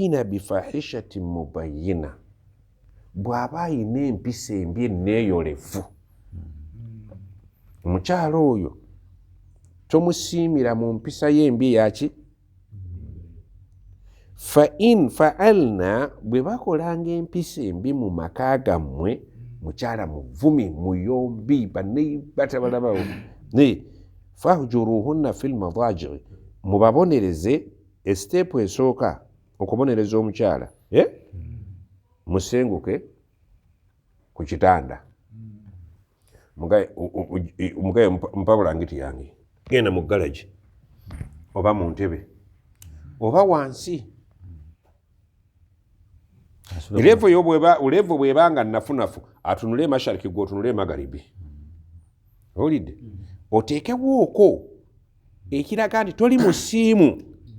ina bifahishatin mubayyina bw'aba ayina empisa embi enneeyolevu omukyalo oyo tomusiimira mu mpisa y'embi yaki fa in fa'alna bwe bakolanga empisa embi mu maka gammwe mukyala muvumi muyombi batabalaba fahjuruhunna fil madajiri mubabonereze esiteepu esooka okubonereza omukyala musenguke ku kitanda mugaye mpa bulangiti yange genda mu galagi oba mu ntebe oba wansi ulevu bwebanga nafunafu atunule mashariki gwe otunule magaribi olidde oteekewooko ekiraga nti toli musiimu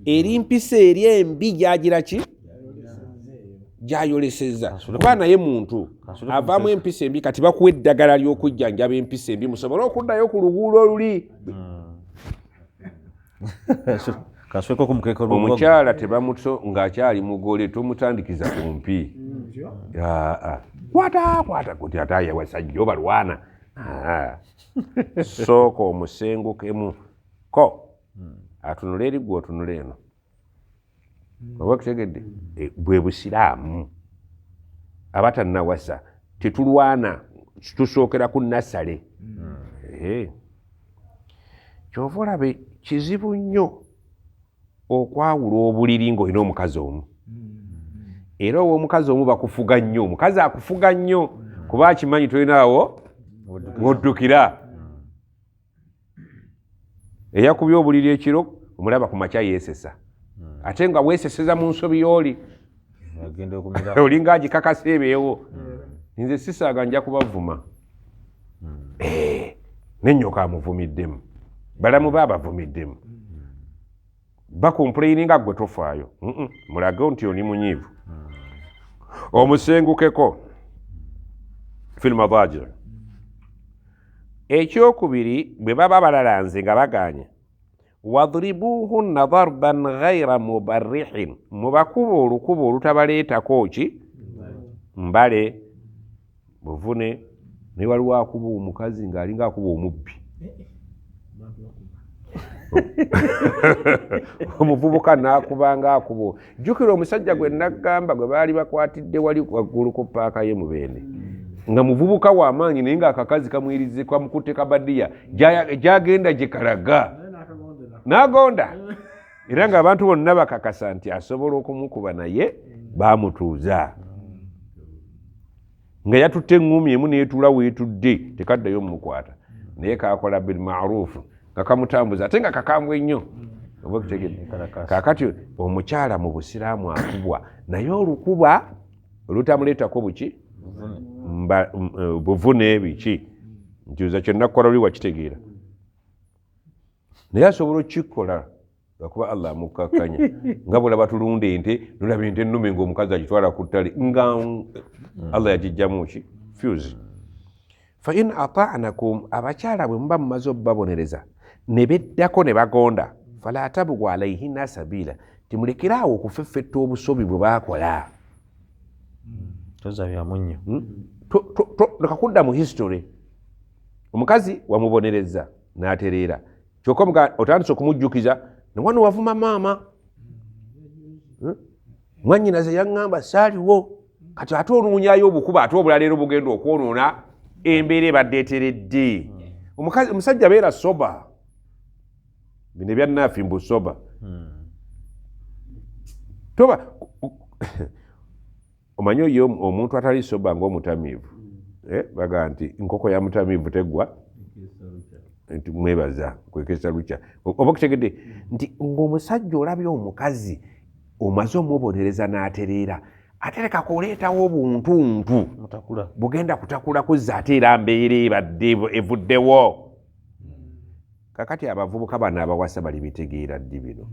eri mpisa eri embi gyagira ki gyayoleseza kuba naye muntu avaamu empisa embi kati bakuwa eddagala ly'okujjanjaba empisa embi musobole okuddayo ku luguudo oluli omukyala tebamuto ng'akyali mugole tomutandikiza kumpi kwata kuti ataye wasajja obalwana sooka omusengukemu ko atunula eri gwe otunula eno oba kutegedde bwe busiraamu abatannawasa tetulwana tusookera ku nasale kyova olabe kizibu nnyo okwawula obuliri ng'olina omukazi omu era ow'omukazi omu bakufuga nnyo omukazi akufuga nnyo kuba akimanyi tolinaawo ng'oddukira eyakubya obuliri ekiro omulaba ku makya yeesesa ate nga weeseseza mu nsobi y'oli olinga agikakasa ebeewo nze sisaaga nja kubavuma n'ennyoka amuvumiddemu balamu baabavumiddemu bakompuleyininga gwe tofaayo mulage nti oli munyiivu omusengukeko fil madajir ekyokubiri bwe baba balalanze nga baganye wadribuhunna darban ghaira mubarrihin mubakuba olukuba olutabaleetako ki mbale buvune ne waliwo akuba omukazi ng'alinga akuba omubbi omuvubuka n'akubanga akuba jjukira omusajja gwe nagamba gwe baali bakwatidde wali waggulu ku paaka ye Mubende nga muvubuka w'amaanyi naye ng'akakazi kamwirize kamukutte kabadiya gyagenda gye kalaga n'agonda era ng'abantu bonna bakakasa nti asobola okumukuba naye baamutuuza nga yatutte eŋŋumi emu neetuula weetudde tekaddayo mumukwata naye kakola bil maarufu nga kamutambuza ate nga kakambwe nnyo oba kutegedde kaakati omukyala mu busiraamu akubwa naye olukuba olutamuleetako buki buvune biki ntiuza kyennakukola oli wakitegeera naye asobola okukikola lwakuba Allah amukakkanya nga bwolaba tulunda ente nolaba ente ennume ng'omukazi agitwala ku ttale nga Allah yagijjamu ki fuse fa in ata'nakum abakyala bwe muba mumaze obbabonereza ne beddako ne bagonda fala tabghu alayhinna sabila timulekerawo okufeffetta obusobi bwe baakola tozabyamu nnyo leka kudda mu history omukazi wamubonereza n'atereera kyokka otandise okumujjukiza newano wavuma maama mwannyinaze yaŋŋamba saaliwo kati ate oluunyayo obukuba ate obulala era bugenda okwonoona embeera ebadde eteredde omusajja beera soba bino ebyannaafi mbu soba toba omanyi oyo omuntu atali soba ng'omutamiivu baga nti nkoko ya mutamiivu teggwa nti mwebaza kwekesa lukya oba kutegedde nti ng'omusajja olabye omukazi omaze omubonereza n'atereera ate leka kuleetawo obuntuntu bugenda kutakula kuzza ate era mbeera ebadde evuddewo kakati abavubuka bano abawasa bali bitegeera ddi bino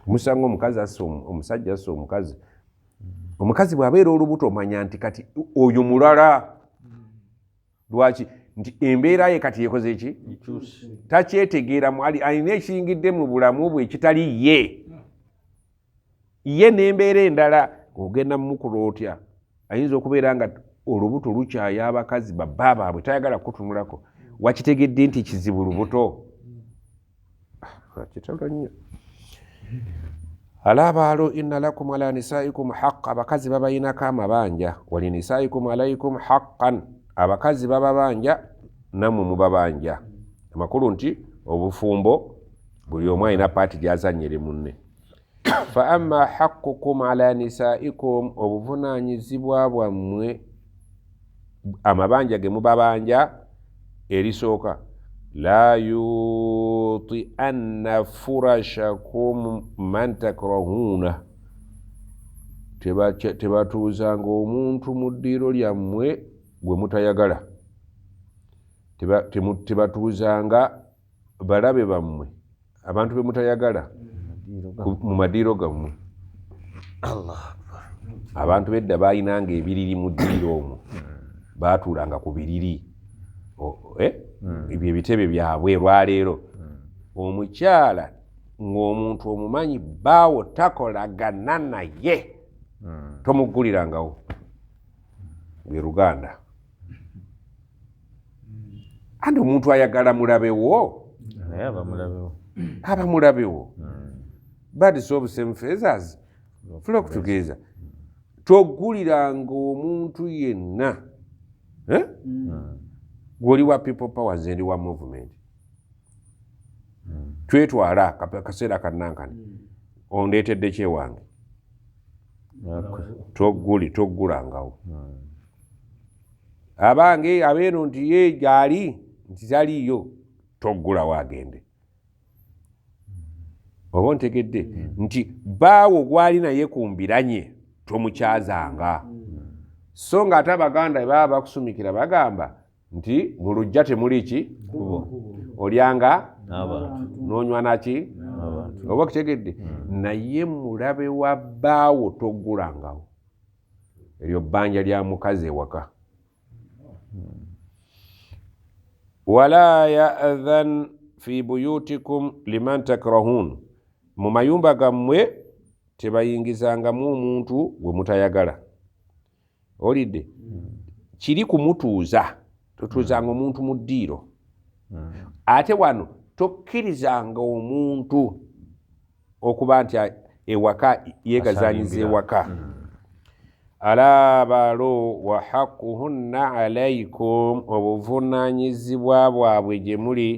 musanga omukazi assa omusajja assa omukazi bw'abeera olubuto omanya nti kati oyo mulala lwaki nti embeera ye kati yekoze eki takyetegeera alina ekiyingidde mu bulamu bwe ekitali ye ye n'embeera endala ogenda mukula otya ayinza okubeera nga olubuto lukyaya abakazi babba baabwe tayagala kutunulako wakitegedde nti kizibu lubuto kitalo nnyo alabaalo inna lakum ala nisaikum haqqa abakazi babayinako amabanja wali nisaikum alaikum haqqan abakazi bababanja nammwe mubabanja amakulu nti obufumbo buli omu alina paati gyazanyire munne fa amma haqqukum ala nisaikum obuvunaanyizibwa bwammwe amabanja ge mubabanja erisooka la yuti'anna furashakum man takrahuna tebatuuzanga omuntu mu ddiiro lyammwe gwe mutayagala tebatuuzanga balabe bammwe abantu be mutayagala mu madiiro gammwe abantu bedda baayinanga ebiriri mu ddiiro omwo baatuulanga ku biriri ebyo ebitebe byabwe lwaleero omukyala ng'omuntu omumanyi baawo takolagana naye tomugulirangawo lwe Luganda andi omuntu ayagala mulabewo aba mulabewo birds of same feathers flock together toguliranga omuntu yenna gwoli wa people powers endi wa movement twetwala kaseera kannankani ondeetedde kyewange toggulangawo abange abeeno nti ye gyali nti taliiyo toggulawo agende oba ontegedde nti baawo gwali naye kumbiranye tomukyazanga so nga ate Abaganda baba bakusumikira bagamba nti mu lujja temuli ki olyanga n'onywa naki oba kitegedde naye mulabe wa bbaawo toggulangawo eryo bbanja lya mukazi ewaka wala ya'dhan fi buyutikum liman takrahun mu mayumba gammwe tebayingizangamu omuntu gwe mutayagala olidde kiri kumutuuza totuuzanga omuntu mu ddiiro ate wano tokkirizanga omuntu okuba nti ewaka yeegazanyiza ewaka alabaalo wa haqquhunna alaikum obuvunaanyizibwa bwabwe gye muli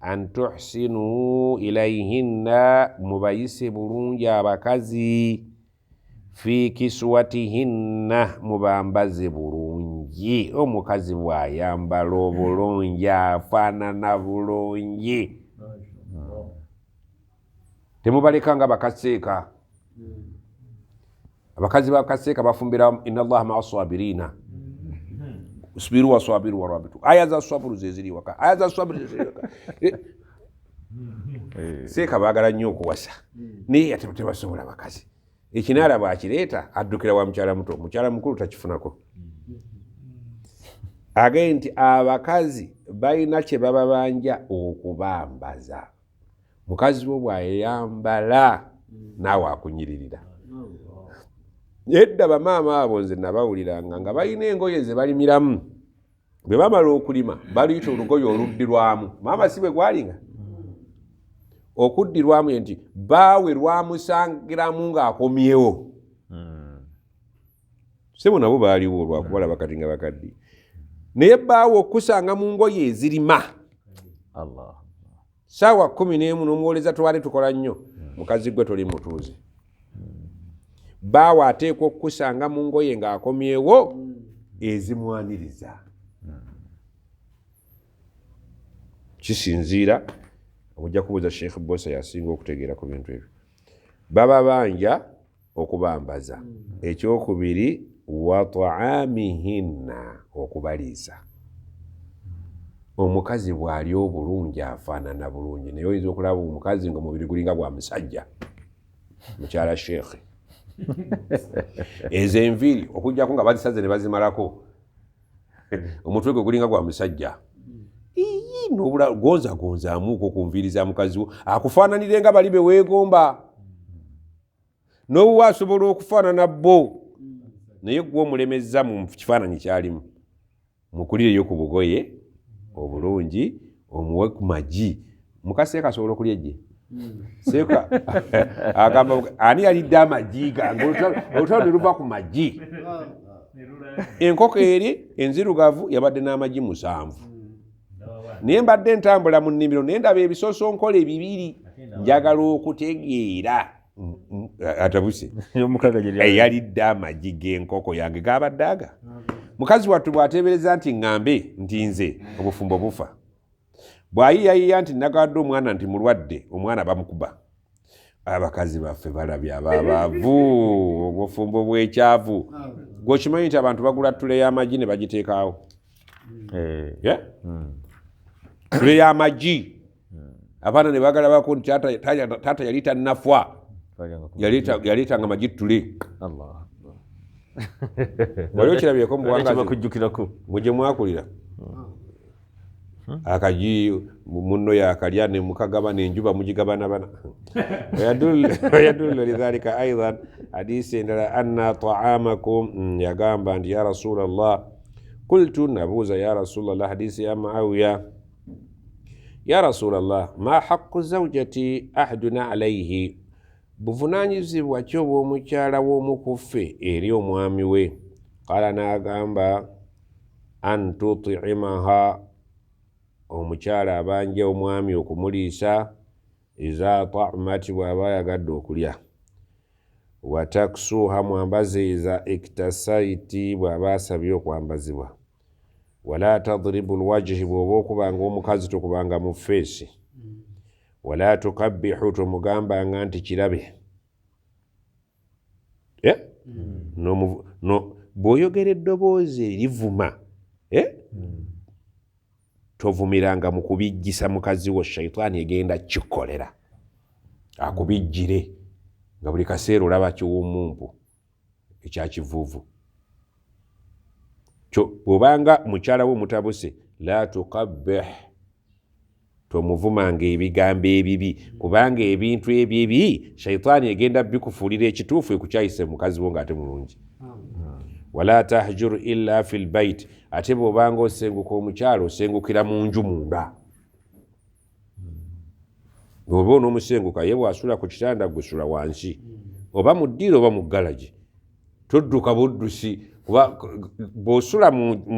an tuhsinu ilaihinna mubayise bulungi abakazi fi kiswatihinna mubambaze bulungi omukazi bw'ayambala obulungi afaanana bulungi temubalekanga bakaseeka abakazi bakaseeka bafumbira inna allaha maa sabirina usbiru wa sabiru wa rabitu aya za saburu zeziri waka aya za saburu zeziri waka seeka baagala nnyo okuwasa naye ate tebasobola bakazi ekinaala bwakireeta addukira wa mukyala muto mukyala mukulu takifunako agaye nti abakazi balina kye bababanja okubambaza mukazi wo bwayambala naawe akunyiririra edda bamaama abo nze nabawuliranga nga balina engoye ze balimiramu bwe bamala okulima baluyita olugoye oluddirwamu maama si bwe gwalinga okuddirwamu nti baawe lwamusangiramu ng'akomyewo sebo nabo baaliwo olwakubalaba kati nga bakaddi naye baawe okusanga mu ngoye ezirima saawa 11 n'omuwoleza twali tukola nnyo mukazi gwe toli mutuuze baawe ateekwa okukusanga mu ngoye ng'akomyewo ezimwaniriza kisinziira okujja kubuuza Sheikh Bosa yasinga okutegeera ku bintu ebyo baba banja okubambaza ekyokubiri wa ta'amihinna okubaliisa omukazi bw'ali obulungi afaanana bulungi naye oyinza okulaba omukazi nga omubiri gulinga gwa musajja mukyala Sheikh ezo enviiri okujjako nga bazisaze ne bazimalako omutwe gwe gulinga gwa musajja nobula gonzaamuuko ku nviiri za mukazi wo akufaananire nga bali be weegomba n'obuwa asobola okufaanana bo naye gwe omulemezza mu kifaananyi kyalimu mukulireyo ku bugoye obulungi omuwe ku magi mukaseeka asobola okulya ejje seeka agamba ani yalidde amagi gange olutalo ne luva ku magi enkoko eri enzirugavu yabadde n'amagi 7 naye mbadde ntambula mu nnimiro naye ndaba ebisosonkola 2 njagala okutegeera atabuse yalidde amagi g'enkoko yange gabadde aga mukazi wattu bw'ateebereza nti ŋŋambe nti nze obufumbo bufa bw'ayiyayiya nti nagawadde omwana nti mulwadde omwana bamukuba abakazi baffe balabye ababaavu obufumbo bw'ekyavu gweokimanyi nti abantu bagula ttule y'amagi ne bagiteekaawo ttule y'amagi abaana ne bagalabako nti taata yali tannafwa yaleetanga amagi ttule wali okirabyeko mubuwangazi mwe mwakulira akagi munno yakalya ne mukagaba n'enjuba mugigabanabana wayadullu lidhalika aidan hadisi endala anna taamakum yagamba nti ya rasulallah qultu nabuuza ya rasulallah hadisi ya Muawiya ya rasulallah ma haqqu zawjati ahaduna alayhi buvunaanyizibwa ki obw'omukyala w'omukuffe eri omwami we qala n'agamba an tutimaha omukyala abanja omwami okumuliisa iza ta'mat bw'aba yagadde okulya wa taksuha mwambaze iza iktasaiti bw'aba asabye okwambazibwa wala tadribu lwajhi bw'oba okubanga omukazi tokubanga mu feesi wala tukabbihu tomugambanga nti kirabe bw'oyogera eddoboozi erivuma tovumiranga mu kubijjisa mukazi wo shaitaani egenda kikolera akubijjire nga buli kaseera olaba kiwummumpu ekyakivuuvu bw'obanga mukyala wo mutabuse la tukabbih tomuvumanga ebigambo ebibi kubanga ebintu ebyebi shaitaani egenda bikufuulira ekituufu ekukyayise mukazi wo ng'ate mulungi wala tahjur illa fil bait ate bw'obanga osenguka omukyalo osengukira mu nju munda bw'oba onoomusenguka ye bw'asula ku kitanda gusula wansi oba mu ddiiro oba mu galagi todduka buddusi bw'osula mu